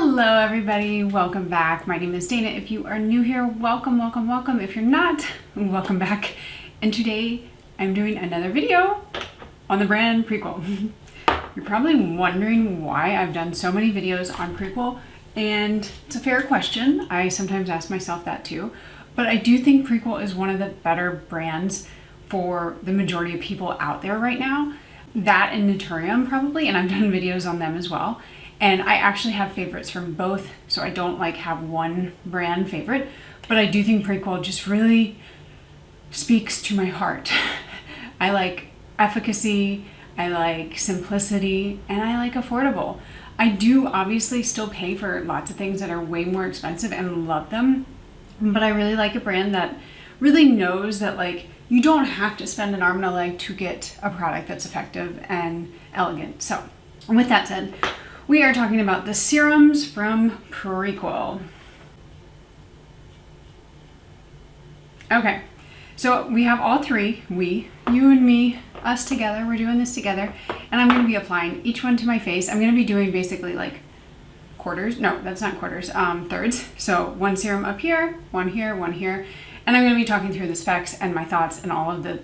Hello everybody, welcome back. My name is Dana. If you are new here, welcome. If you're not, welcome back. And today I'm doing another video on the brand Prequel. You're probably wondering why I've done so many videos on Prequel, and it's a fair question. I sometimes ask myself that too, but I do think Prequel is one of the better brands for the majority of people out there right now. That and Naturium probably, and I've done videos on them as well. And I actually have favorites from both, so I don't like have one brand favorite, but I do think Prequel just really speaks to my heart. I like efficacy, I like simplicity, and I like affordable. I do obviously still pay for lots of things that are way more expensive and love them, but I really like a brand that really knows that like you don't have to spend an arm and a leg to get a product that's effective and elegant. So with that said, we are talking about the serums from Prequel. Okay, so we have all three, you and me, us together, we're doing this together, and I'm gonna be applying each one to my face. I'm gonna be doing basically like quarters, no, that's not quarters, thirds. So one serum up here, one here, and I'm gonna be talking through the specs and my thoughts and all of the,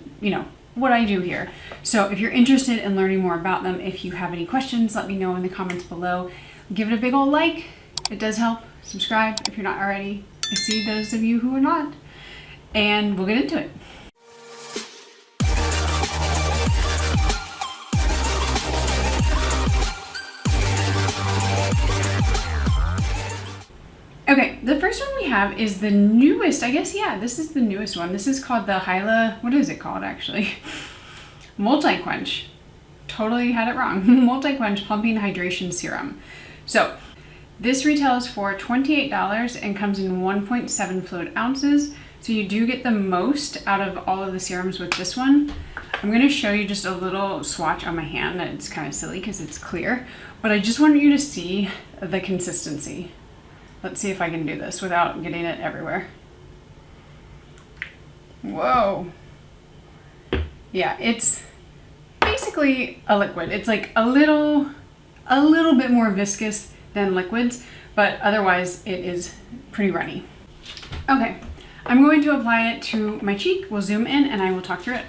what I do here. So if you're interested in learning more about them, if you have any questions, let me know in the comments below. Give it a big old like, it does help. Subscribe if you're not already. I see those of you who are not. And we'll get into it. Okay, the first one we have is the newest, I guess, yeah, this is the newest one. This is called the what is it called actually? Multi-Quench. Totally had it wrong. Multi-Quench Plumping Hydration Serum. So this retails for $28 and comes in 1.7 fluid ounces. So you do get the most out of all of the serums with this one. I'm gonna show you just a little swatch on my hand. It's kind of silly because it's clear, but I just want you to see the consistency. Let's see if I can do this without getting it everywhere. Whoa. Yeah, it's basically a liquid. It's like a little bit more viscous than liquids, but otherwise it is pretty runny. Okay, I'm going to apply it to my cheek. We'll zoom in and I will talk through it.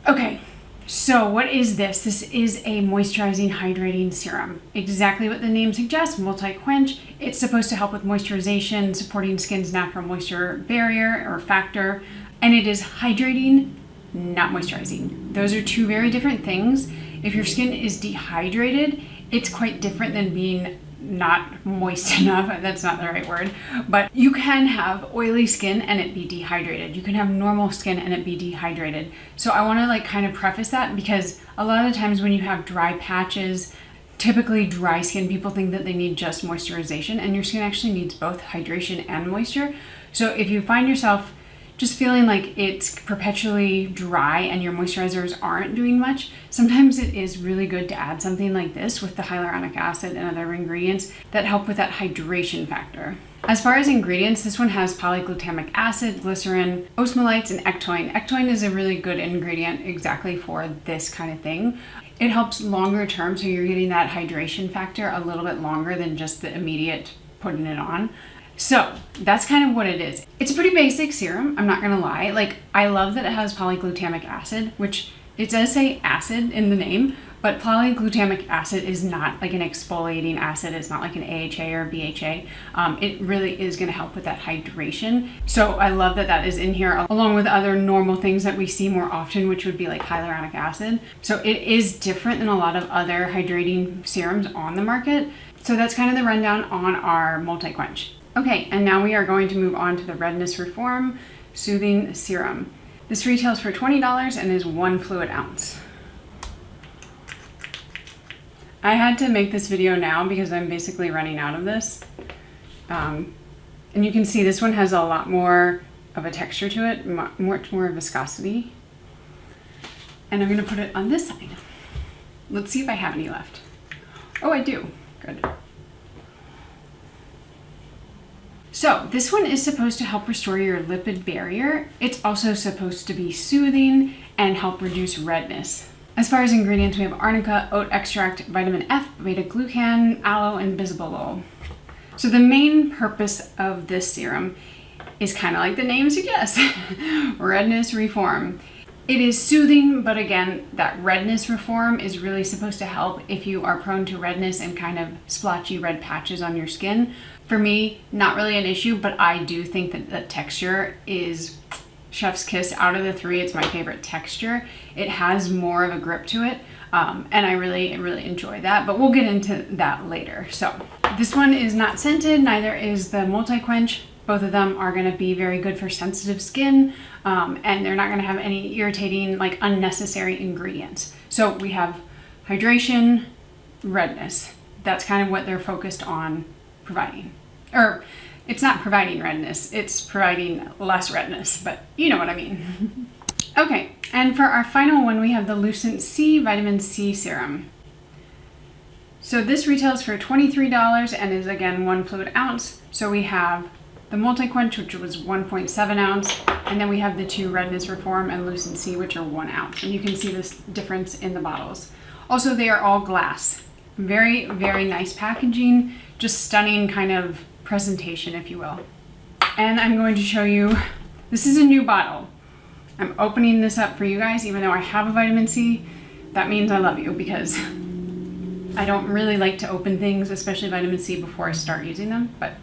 Okay. So what is this? This is a moisturizing, hydrating serum. Exactly what the name suggests, multi-quench. It's supposed to help with moisturization, supporting skin's natural moisture barrier or factor, and it is hydrating, not moisturizing. Those are two very different things. If your skin is dehydrated, it's quite different than being not moist enough. That's not the right word, but you can have oily skin and it be dehydrated. You can have normal skin and it be dehydrated. So I want to like kind of preface that because a lot of the times when you have dry patches, typically dry skin, people think that they need just moisturization, and your skin actually needs both hydration and moisture. So if you find yourself just feeling like it's perpetually dry and your moisturizers aren't doing much, sometimes it is really good to add something like this with the hyaluronic acid and other ingredients that help with that hydration factor. As far as ingredients, this one has polyglutamic acid, glycerin, osmolytes, and ectoin. Ectoin is a really good ingredient exactly for this kind of thing. It helps longer term, so you're getting that hydration factor a little bit longer than just the immediate putting it on. So that's kind of what it is. It's a pretty basic serum, I'm not gonna lie. Like, I love that it has polyglutamic acid, which it does say acid in the name, but polyglutamic acid is not like an exfoliating acid. It's not like an AHA or BHA. It really is gonna help with that hydration. So I love that that is in here along with other normal things that we see more often, which would be like hyaluronic acid. So it is different than a lot of other hydrating serums on the market. So that's kind of the rundown on our multi-quench. Okay, and now we are going to move on to the Redness Reform Soothing Serum. This retails for $20 and is 1 fluid ounce. I had to make this video now because I'm basically running out of this. And you can see this one has a lot more of a texture to it, much more viscosity. And I'm gonna put it on this side. Let's see if I have any left. Oh, I do, good. So this one is supposed to help restore your lipid barrier. It's also supposed to be soothing and help reduce redness. As far as ingredients, we have arnica, oat extract, vitamin F, beta-glucan, aloe, and bisabolol. So the main purpose of this serum is kind of like the name suggests, redness reform. It is soothing, but again, that redness reform is really supposed to help if you are prone to redness and kind of splotchy red patches on your skin. For me, not really an issue, but I do think that the texture is chef's kiss. Out of the three, it's my favorite texture. It has more of a grip to it, and I really enjoy that, but we'll get into that later. So this one is not scented, neither is the Multi-Quench. Both of them are going to be very good for sensitive skin, and they're not going to have any irritating, like unnecessary ingredients. So we have hydration, redness. That's kind of what they're focused on providing. Or it's not providing redness, it's providing less redness, but you know what I mean. Okay, and for our final one, we have the Lucent-C Vitamin C Serum. So this retails for $23 and is again 1 fluid ounce. So we have the Multi-Quench, which was 1.7 ounce, and then we have the two Redness Reform and Lucent-C, which are 1 ounce. And you can see this difference in the bottles. Also, they are all glass. Very, very nice packaging, just stunning kind of presentation, if you will. And I'm going to show you, this is a new bottle. I'm opening this up for you guys, even though I have a vitamin C. That means I love you, because I don't really like to open things, especially vitamin C, before I start using them, but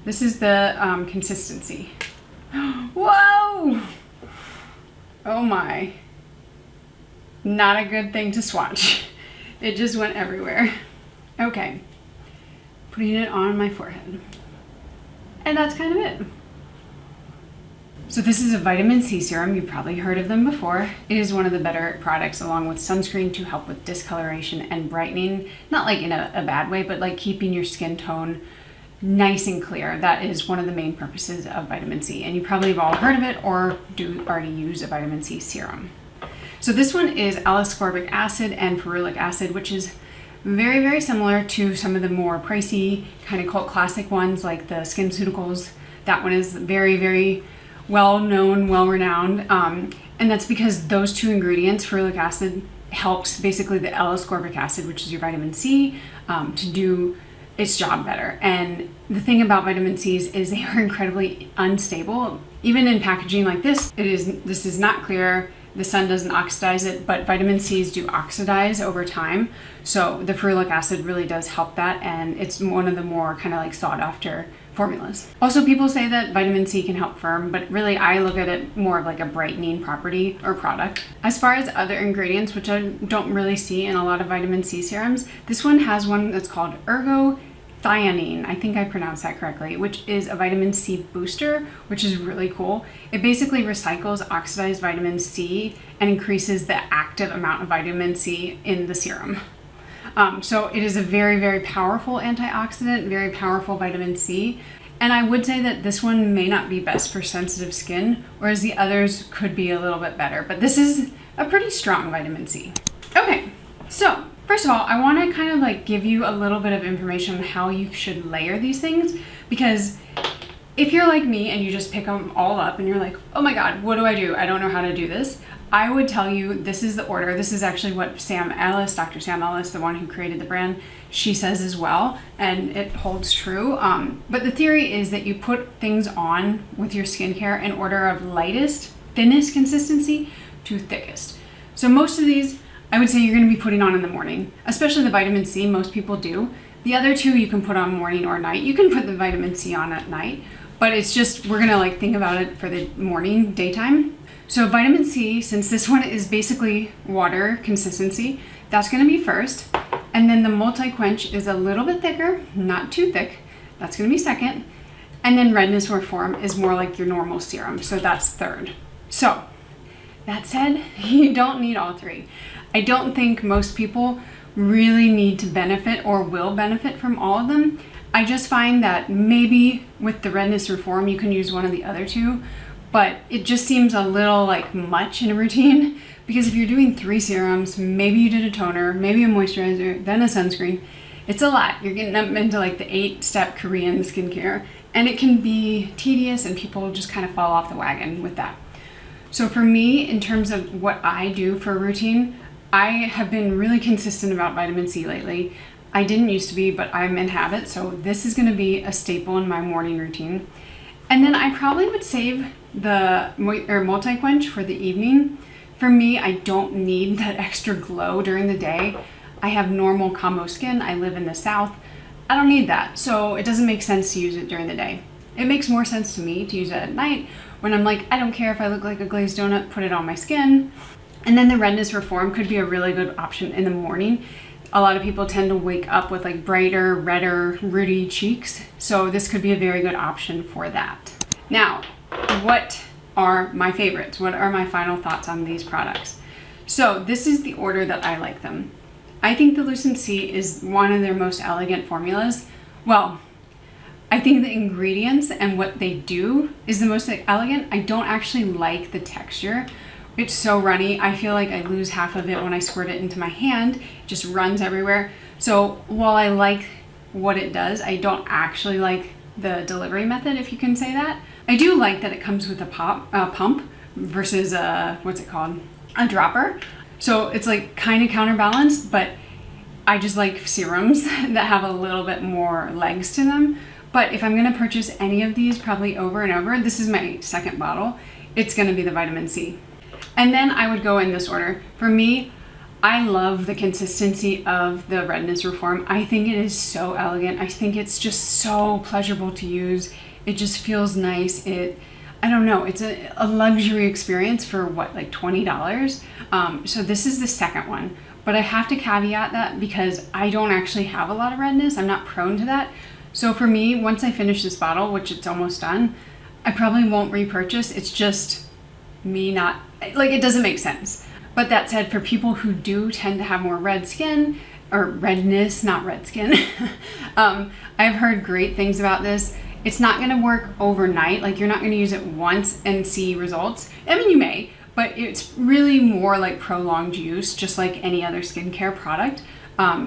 this is the consistency. Whoa! Oh my. Not a good thing to swatch. It just went everywhere. Okay. Putting it on my forehead. And that's kind of it. So this is a vitamin C serum. You've probably heard of them before. It is one of the better products along with sunscreen to help with discoloration and brightening. Not like in a bad way, but like keeping your skin tone nice and clear. That is one of the main purposes of vitamin C. And you probably have all heard of it or do already use a vitamin C serum. So this one is L-ascorbic acid and ferulic acid, which is very, very similar to some of the more pricey kind of cult classic ones like the SkinCeuticals. That one is very, very well known, well renowned. And that's because those two ingredients, ferulic acid, helps basically the L-ascorbic acid, which is your vitamin C, to do its job better. And the thing about vitamin C's is they are incredibly unstable. Even in packaging like this, this is not clear. The sun doesn't oxidize it, but vitamin C's do oxidize over time. So the ferulic acid really does help that, and it's one of the more kind of like sought after formulas. Also, people say that vitamin C can help firm, but really I look at it more of like a brightening property or product. As far as other ingredients, which I don't really see in a lot of vitamin C serums, this one has one that's called ergothioneine. I think I pronounced that correctly, which is a vitamin C booster, which is really cool. It basically recycles oxidized vitamin C and increases the active amount of vitamin C in the serum. So it is a very, very powerful antioxidant, very powerful vitamin C. And I would say that this one may not be best for sensitive skin, whereas the others could be a little bit better. But this is a pretty strong vitamin C. Okay, so first of all, I want to kind of like give you a little bit of information on how you should layer these things, because if you're like me and you just pick them all up and you're like, oh my God, what do? I don't know how to do this. I would tell you this is the order. This is actually what Dr. Sam Ellis, the one who created the brand, she says as well, and it holds true. But the theory is that you put things on with your skincare in order of lightest, thinnest consistency to thickest. So most of these, I would say you're going to be putting on in the morning, especially the vitamin C. Most people do. The other two you can put on morning or night. You can put the vitamin C on at night, but it's just, we're going to like think about it for the morning, daytime. So vitamin C, since this one is basically water consistency, that's going to be first. And then the Multi-Quench is a little bit thicker, not too thick. That's going to be second. And then Redness Reform is more like your normal serum. So that's third. So that said, you don't need all three. I don't think most people really need to benefit or will benefit from all of them. I just find that maybe with the Redness Reform, you can use one of the other two, but it just seems a little like much in a routine, because if you're doing 3 serums, maybe you did a toner, maybe a moisturizer, then a sunscreen, it's a lot. You're getting up into like the 8-step Korean skincare, and it can be tedious and people just kind of fall off the wagon with that. So for me, in terms of what I do for a routine, I have been really consistent about vitamin C lately. I didn't used to be, but I'm in habit, so this is gonna be a staple in my morning routine. And then I probably would save the multi-quench for the evening. For me, I don't need that extra glow during the day. I have normal combo skin, I live in the South. I don't need that, so it doesn't make sense to use it during the day. It makes more sense to me to use it at night when I'm like, I don't care if I look like a glazed donut, put it on my skin. And then the Redness Reform could be a really good option in the morning. A lot of people tend to wake up with like brighter, redder, ruddy cheeks, so this could be a very good option for that. Now, what are my favorites? What are my final thoughts on these products? So this is the order that I like them. I think the Lucent-C is one of their most elegant formulas. Well, I think the ingredients and what they do is the most elegant. I don't actually like the texture. It's so runny. I feel like I lose half of it when I squirt it into my hand. It just runs everywhere. So while I like what it does, I don't actually like the delivery method, if you can say that. I do like that it comes with a pump versus what's it called? A dropper. So it's like kind of counterbalanced, but I just like serums that have a little bit more legs to them. But if I'm gonna purchase any of these probably over and over, this is my second bottle, it's gonna be the vitamin C. And then I would go in this order. For me, I love the consistency of the Redness Reform. I think it is so elegant. I think it's just so pleasurable to use. It just feels nice. I don't know, it's a luxury experience for what, like $20? So this is the second one. But I have to caveat that because I don't actually have a lot of redness. I'm not prone to that. So for me, once I finish this bottle, which it's almost done, I probably won't repurchase. It's just me not, like, it doesn't make sense. But that said, for people who do tend to have more red skin, or redness, not red skin, I've heard great things about this. It's not gonna work overnight. Like, you're not gonna use it once and see results. I mean, you may, but it's really more like prolonged use, just like any other skincare product.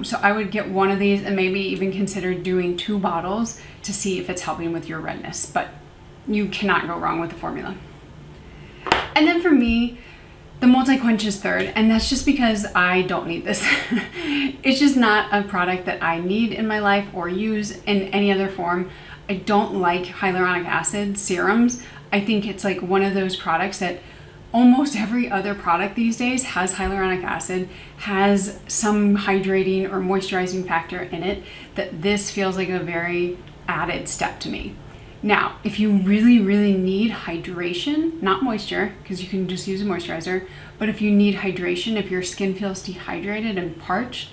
So I would get one of these and maybe even consider doing 2 bottles to see if it's helping with your redness, but you cannot go wrong with the formula. And then for me, the Multi-Quench is third, and that's just because I don't need this. It's just not a product that I need in my life or use in any other form. I don't like hyaluronic acid serums. I think it's like one of those products that almost every other product these days has hyaluronic acid, has some hydrating or moisturizing factor in it, that this feels like a very added step to me. Now, if you really, really need hydration, not moisture, because you can just use a moisturizer, but if you need hydration, if your skin feels dehydrated and parched,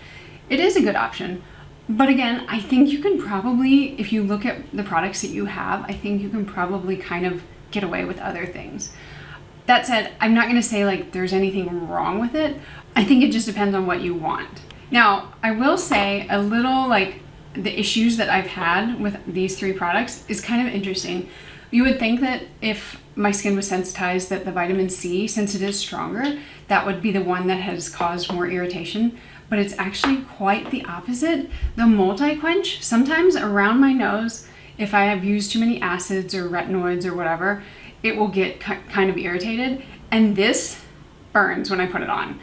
it is a good option. But again, I think you can probably, if you look at the products that you have, I think you can probably kind of get away with other things. That said, I'm not gonna say like there's anything wrong with it. I think it just depends on what you want. Now, I will say a little like the issues that I've had with these 3 products is kind of interesting. You would think that if my skin was sensitized, that the vitamin C, since it is stronger, that would be the one that has caused more irritation, but it's actually quite the opposite. The Multi-Quench, sometimes around my nose, if I have used too many acids or retinoids or whatever, it will get kind of irritated, and this burns when I put it on.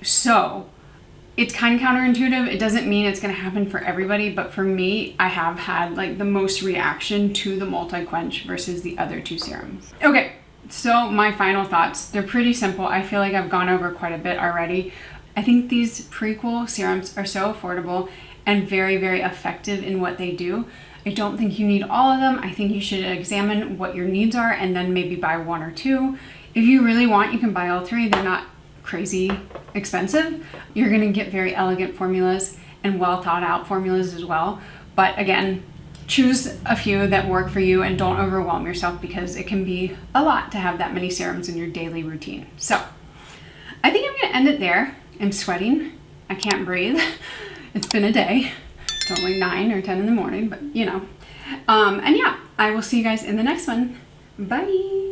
So it's kind of counterintuitive. It doesn't mean it's going to happen for everybody, but for me, I have had like the most reaction to the Multi-Quench versus the other 2 serums. Okay, so my final thoughts. They're pretty simple. I feel like I've gone over quite a bit already. I think these Prequel serums are so affordable and very, very effective in what they do. I don't think you need all of them. I think you should examine what your needs are and then maybe buy 1 or 2. If you really want, you can buy all 3. They're not crazy expensive. You're gonna get very elegant formulas and well thought out formulas as well. But again, choose a few that work for you and don't overwhelm yourself because it can be a lot to have that many serums in your daily routine. So I think I'm gonna end it there. I'm sweating. I can't breathe. It's been a day. It's only 9 or 10 in the morning, but you know. And yeah, I will see you guys in the next one. Bye.